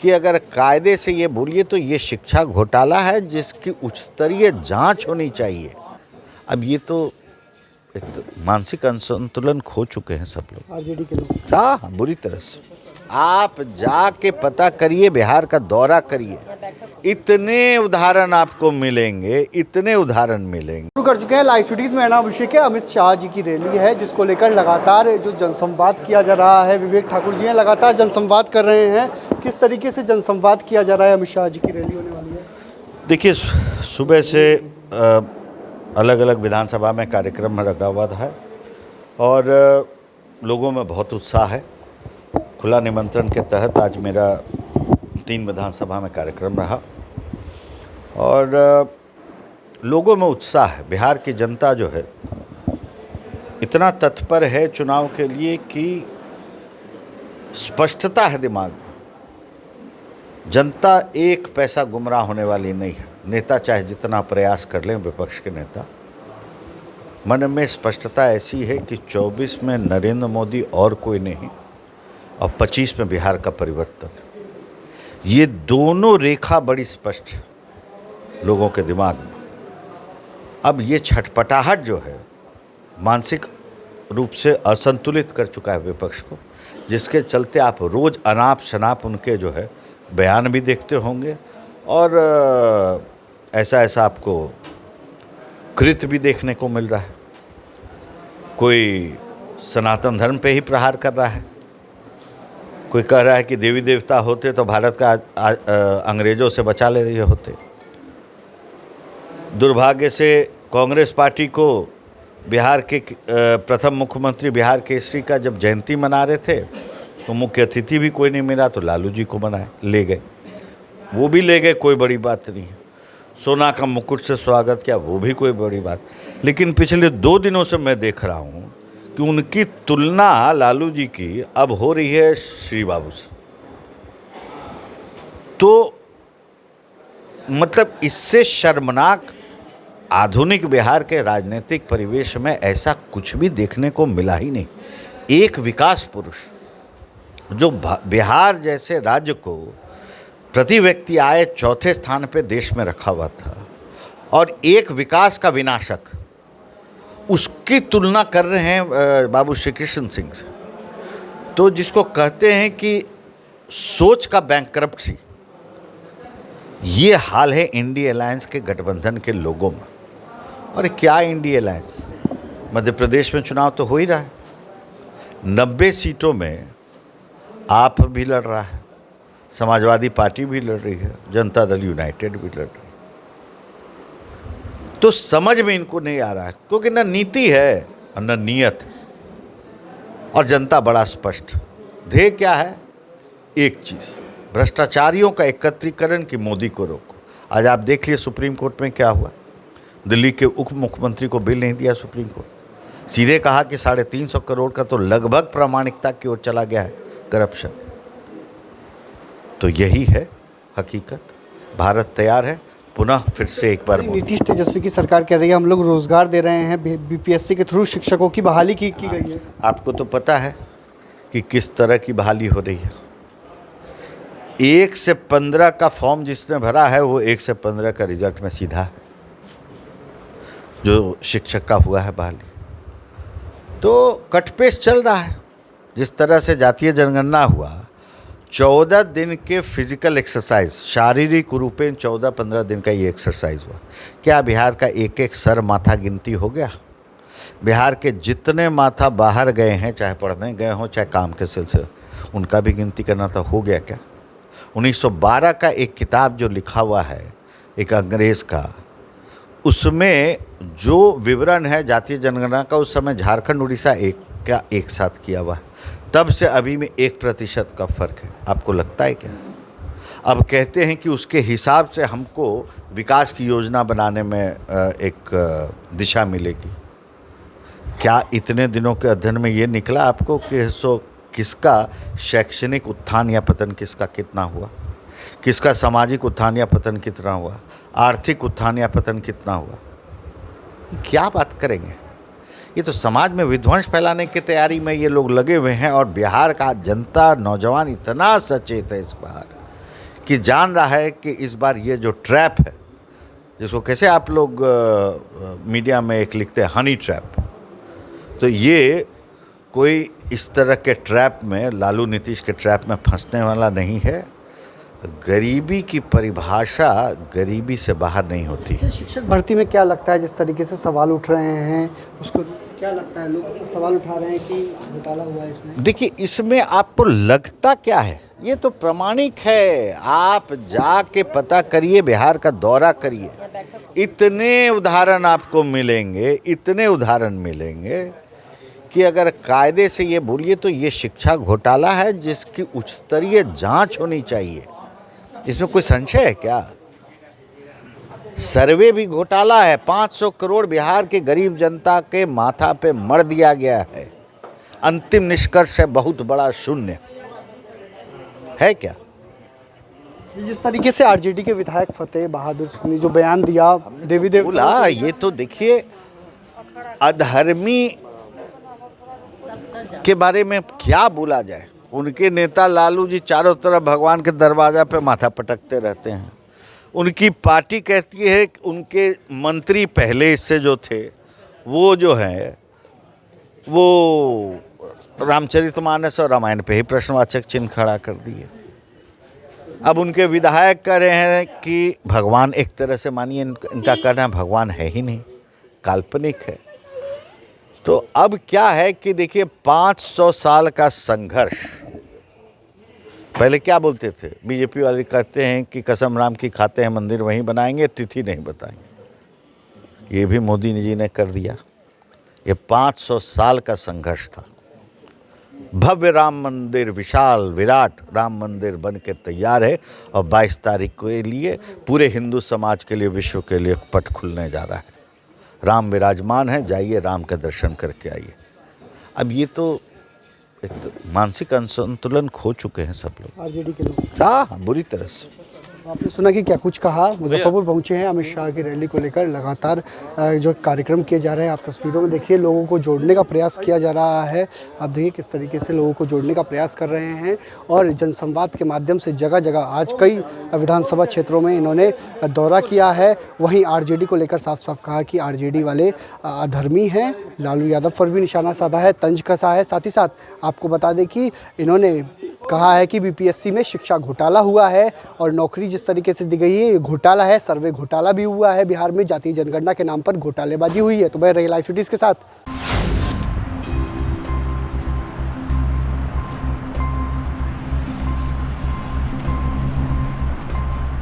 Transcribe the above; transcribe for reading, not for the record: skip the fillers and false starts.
कि अगर कायदे से ये बोलिए तो ये शिक्षा घोटाला है जिसकी उच्च स्तरीय जांच होनी चाहिए। अब ये तो एक मानसिक असंतुलन खो चुके हैं सब लोग, आरजेडी के लोग। हाँ, बुरी तरह से। आप जाके पता करिए, बिहार का दौरा करिए, इतने उदाहरण आपको मिलेंगे, इतने उदाहरण मिलेंगे। शुरू कर चुके हैं लाइव स्टडीज में है ना अभिषेक है। अमित शाह जी की रैली है जिसको लेकर लगातार जो जनसंवाद किया जा रहा है। विवेक ठाकुर जी हैं, लगातार जनसंवाद कर रहे हैं। किस तरीके से जनसंवाद किया जा रहा है? अमित शाह जी की रैली होने वाली है। देखिए, सुबह से अलग अलग विधानसभा में कार्यक्रम रखा हुआ था और लोगों में बहुत उत्साह है। खुला निमंत्रण के तहत आज मेरा 3 विधानसभा में कार्यक्रम रहा और लोगों में उत्साह है। बिहार की जनता जो है इतना तत्पर है चुनाव के लिए कि स्पष्टता है दिमाग में। जनता एक पैसा गुमराह होने वाली नहीं है। नेता चाहे जितना प्रयास कर लें, विपक्ष के नेता, मन में स्पष्टता ऐसी है कि 24 में नरेंद्र मोदी और कोई नहीं और 25 में बिहार का परिवर्तन। ये दोनों रेखा बड़ी स्पष्ट है लोगों के दिमाग में। अब ये छटपटाहट जो है मानसिक रूप से असंतुलित कर चुका है विपक्ष को, जिसके चलते आप रोज़ अनाप शनाप उनके जो है बयान भी देखते होंगे और ऐसा आपको कृत्य भी देखने को मिल रहा है। कोई सनातन धर्म पे ही प्रहार कर रहा है, कोई कह रहा है कि देवी देवता होते तो भारत का अंग्रेज़ों से बचा ले रहे होते। दुर्भाग्य से कांग्रेस पार्टी को बिहार के प्रथम मुख्यमंत्री बिहार केसरी का जब जयंती मना रहे थे तो मुख्य अतिथि भी कोई नहीं मिला, तो लालू जी को बनाए ले गए, वो भी ले गए, कोई बड़ी बात नहीं है। सोना का मुकुट से स्वागत किया, वो भी कोई बड़ी बात। लेकिन पिछले 2 दिनों से मैं देख रहा हूँ कि उनकी तुलना लालू जी की अब हो रही है श्री बाबू से। तो मतलब इससे शर्मनाक आधुनिक बिहार के राजनीतिक परिवेश में ऐसा कुछ भी देखने को मिला ही नहीं। एक विकास पुरुष जो बिहार जैसे राज्य को प्रति व्यक्ति आय 4थे स्थान पे देश में रखा हुआ था और एक विकास का विनाशक, उसकी तुलना कर रहे हैं बाबू श्री कृष्ण सिंह से। तो जिसको कहते हैं कि सोच का बैंकरप्सी, ये हाल है इंडिया अलायंस के गठबंधन के लोगों में। और क्या इंडिया अलायंस, मध्य प्रदेश में चुनाव तो हो ही रहा है, 90 सीटों में आप भी लड़ रहा है, समाजवादी पार्टी भी लड़ रही है, जनता दल यूनाइटेड भी लड़ रही है। तो समझ में इनको नहीं आ रहा है क्योंकि न नीति है और न नियत। और जनता बड़ा स्पष्ट, ध्येय क्या है? एक चीज़, भ्रष्टाचारियों का एकत्रीकरण कि मोदी को रोको। आज आप देख लिए सुप्रीम कोर्ट में क्या हुआ। दिल्ली के उप मुख्यमंत्री को बिल नहीं दिया सुप्रीम कोर्ट, सीधे कहा कि 350 करोड़ का तो लगभग प्रामाणिकता की ओर चला गया है, करप्शन। तो यही है हकीकत। भारत तैयार है पुनः फिर से एक बार। नीतीश तेजस्वी की सरकार कह रही है हम लोग रोजगार दे रहे हैं, बीपीएससी के थ्रू शिक्षकों की बहाली की गई है। आपको तो पता है कि किस तरह की बहाली हो रही है। 1 से 15 का फॉर्म जिसने भरा है वो 1 से 15 का रिजल्ट में सीधा है, जो शिक्षक का हुआ है बहाली। तो कटपेश चल रहा है। जिस तरह से जातीय जनगणना हुआ, 14 दिन के फिजिकल एक्सरसाइज, शारीरिक रूपेण 14-15 दिन का ये एक्सरसाइज हुआ। क्या बिहार का एक सर माथा गिनती हो गया? बिहार के जितने माथा बाहर गए हैं, चाहे पढ़ने गए हों चाहे काम के सिलसिले, उनका भी गिनती करना था, हो गया क्या? 1912 का एक किताब जो लिखा हुआ है एक अंग्रेज़ का, उसमें जो विवरण है जातीय जनगणना का, उस समय झारखंड उड़ीसा एक साथ किया हुआ है। तब से अभी में 1% का फ़र्क है। आपको लगता है क्या? अब कहते हैं कि उसके हिसाब से हमको विकास की योजना बनाने में एक दिशा मिलेगी। क्या इतने दिनों के अध्ययन में ये निकला आपको कि किसका शैक्षणिक उत्थान या पतन किसका कितना हुआ, किसका सामाजिक उत्थान या पतन कितना हुआ, आर्थिक उत्थान या पतन कितना हुआ? क्या बात करेंगे? ये तो समाज में विध्वंस फैलाने की तैयारी में ये लोग लगे हुए हैं। और बिहार का जनता, नौजवान इतना सचेत है इस बार कि जान रहा है कि इस बार ये जो ट्रैप है, जिसको कैसे आप लोग मीडिया में एक लिखते हैं हनी ट्रैप, तो ये कोई इस तरह के ट्रैप में, लालू नीतीश के ट्रैप में फंसने वाला नहीं है। गरीबी की परिभाषा गरीबी से बाहर नहीं होती। शिक्षक भर्ती में क्या लगता है, जिस तरीके से सवाल उठ रहे हैं उसको क्या लगता है, लोग सवाल उठा रहे हैं कि घोटाला हुआ है इसमें? देखिए, इसमें आपको लगता क्या है, ये तो प्रमाणिक है। आप जाके पता करिए, बिहार का दौरा करिए, इतने उदाहरण आपको मिलेंगे, इतने उदाहरण मिलेंगे कि अगर कायदे से ये बोलिए तो ये शिक्षा घोटाला है जिसकी उच्च स्तरीय जांच होनी चाहिए। इसमें कोई संशय है क्या? सर्वे भी घोटाला है। 500 करोड़ बिहार के गरीब जनता के माथा पे मर दिया गया है। अंतिम निष्कर्ष है बहुत बड़ा शून्य है क्या? जिस तरीके से आरजेडी के विधायक फतेह बहादुर सिंह ने जो बयान दिया देवी बोला, ये तो देखिए अधर्मी के बारे में क्या बोला जाए। उनके नेता लालू जी चारों तरफ भगवान के दरवाजा पे माथा पटकते रहते हैं। उनकी पार्टी कहती है कि उनके मंत्री पहले इससे जो थे वो जो है वो रामचरितमानस और रामायण पे ही प्रश्नवाचक चिन्ह खड़ा कर दिए। अब उनके विधायक कह रहे हैं कि भगवान, एक तरह से मानिए इनका कहना भगवान है ही नहीं, काल्पनिक है। तो अब क्या है कि देखिए 500 साल का संघर्ष, पहले क्या बोलते थे बीजेपी वाले, कहते हैं कि कसम राम की खाते हैं मंदिर वहीं बनाएंगे, तिथि नहीं बताएंगे। ये भी मोदी जी ने कर दिया। ये 500 साल का संघर्ष था। भव्य राम मंदिर, विशाल विराट राम मंदिर बन के तैयार है और 22 तारीख के लिए पूरे हिंदू समाज के लिए, विश्व के लिए पट खुलने जा रहा है। राम विराजमान है, जाइए राम का दर्शन करके आइए। अब ये तो एक तो मानसिक असंतुलन खो चुके हैं सब लोग, आरजेडी के लोग। हाँ, बुरी तरह से। आपने सुना कि क्या कुछ कहा। मुजफ्फरपुर पहुंचे हैं अमित शाह की रैली को लेकर। लगातार जो कार्यक्रम किए जा रहे हैं, आप तस्वीरों में देखिए, लोगों को जोड़ने का प्रयास किया जा रहा है। आप देखिए किस तरीके से लोगों को जोड़ने का प्रयास कर रहे हैं और जनसंवाद के माध्यम से जगह जगह आज कई विधानसभा क्षेत्रों में इन्होंने दौरा किया है। वहीं आरजेडी को लेकर साफ साफ कहा कि आरजेडी वाले अधर्मी हैं। लालू यादव पर भी निशाना साधा है, तंज कसा है। साथ ही साथ आपको बता दें कि इन्होंने कहा है कि बीपीएससी में शिक्षा घोटाला हुआ है और नौकरी जिस तरीके से दी गई है ये घोटाला है। सर्वे घोटाला भी हुआ है बिहार में, जातीय जनगणना के नाम पर घोटालेबाजी हुई है। तो मैं रियल लाइव सिटीज़ के साथ